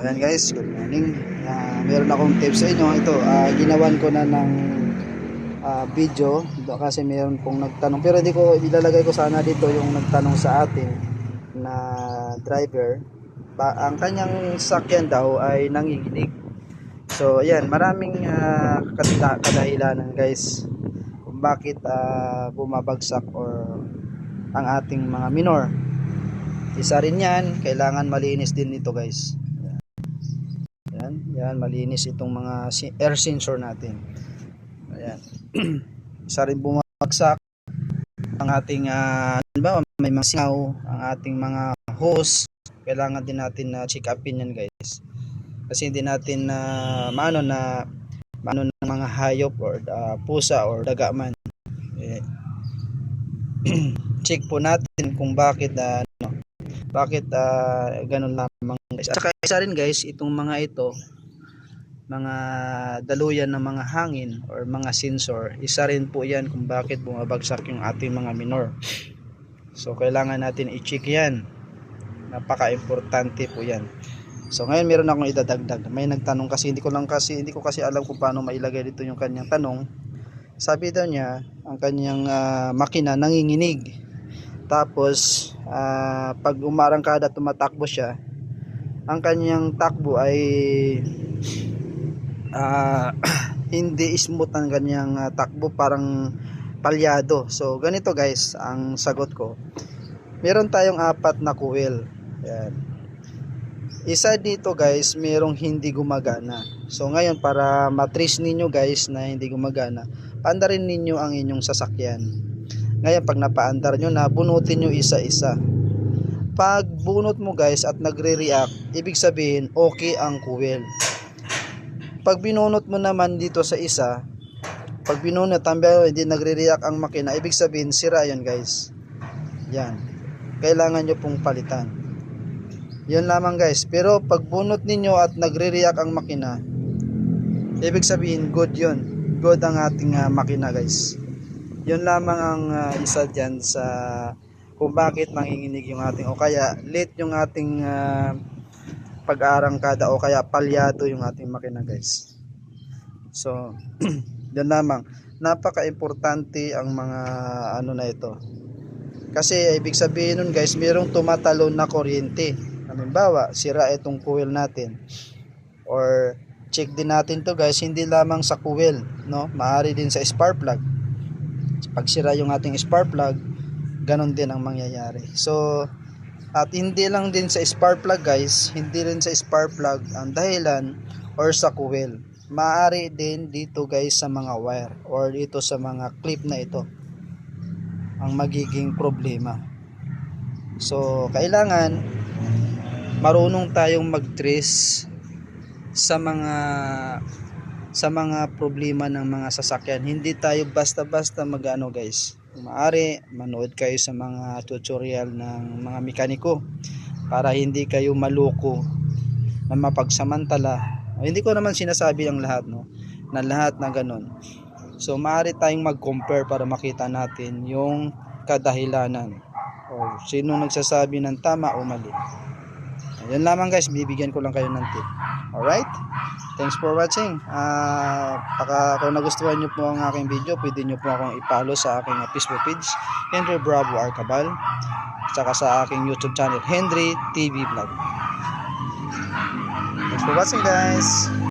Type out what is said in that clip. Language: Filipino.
Ayan guys, good morning. Meron akong tips sa inyo. Ito, ginawan ko na ng video kasi meron pong nagtanong. Pero hindi ko ilalagay ko sana dito yung nagtanong sa atin na driver. Ang kanyang sakyan daw ay nanginginig. So ayan, maraming kadahilanan guys kung bakit bumabagsak or ang ating mga minor. Isa rin yan, kailangan malinis din ito guys. Yan, malinis itong mga air sensor natin. Ayan. Isa rin bumagsak ang ating may mga singaw, ang ating mga hose. Kailangan din natin na check upin yan guys. Kasi hindi natin maano ng mga hayop or pusa or daga man. Check po natin kung bakit ganun lamang guys. At saka isa rin guys, itong mga ito, mga daluyan ng mga hangin or mga sensor, isa rin po yan kung bakit bumabagsak yung ating mga minor. So kailangan natin i-check yan, napaka-importante po yan. So ngayon meron akong idadagdag. May nagtanong kasi, hindi ko kasi alam kung paano mailagay dito yung kanyang tanong. Sabi daw niya, ang kanyang makina nanginginig. Tapos pag umarangkada, tumatakbo siya, ang kanyang takbo ay hindi smooth ang kanyang takbo, parang palyado. So ganito guys, ang sagot ko, meron tayong 4 na coil. Ayan. Isa dito guys, merong hindi gumagana. So ngayon, para matrace ninyo guys na hindi gumagana, paandarin ninyo ang inyong sasakyan. Ngayon pag napaandar nyo na, bunutin nyo isa-isa. Pag bunot mo guys at nagre-react, ibig sabihin okay ang coil. Pag binunot mo naman dito sa isa, pag binunot hindi nagre-react ang makina, ibig sabihin sira yan guys. Yan, kailangan nyo pong palitan. Yan lamang guys. Pero pag bunot ninyo at nagre-react ang makina, ibig sabihin good yun, good ang ating makina guys. Yun lamang ang isa dyan sa kung bakit nanginginig yung ating, o kaya late yung ating pag-aarangkada, o kaya palyado yung ating makina guys. So yun lamang, napaka-importante ang mga na ito. Kasi ibig sabihin nun guys, mayroong tumatalon na kuryente. Halimbawa, sira itong coil natin, or check din natin to guys, hindi lamang sa coil, no? Maaari din sa spark plug. Pag sira yung ating spark plug, ganon din ang mangyayari. So at hindi lang din sa spark plug guys, hindi rin sa spark plug ang dahilan or sa coil. Maaari din dito guys sa mga wire or dito sa mga clip na ito ang magiging problema. So kailangan marunong tayong mag-trace sa mga problema ng mga sasakyan. Hindi tayo basta-basta mag-ano guys. Kung maaari, manood kayo sa mga tutorial ng mga mekaniko para hindi kayo maloko na mapagsamantala. Hindi ko naman sinasabi ang lahat, no, na lahat na ganun. So maaari tayong mag-compare para makita natin yung kadahilanan o sino nagsasabi ng tama o mali. Yan lamang guys, bibigyan ko lang kayo ng tip. Alright? Thanks for watching. Kung nagustuhan nyo po ang aking video, pwede nyo po akong i-follow sa aking Facebook page, Henry Bravo Arcabal, saka sa aking YouTube channel, Henry TV Vlog. Thanks for watching guys.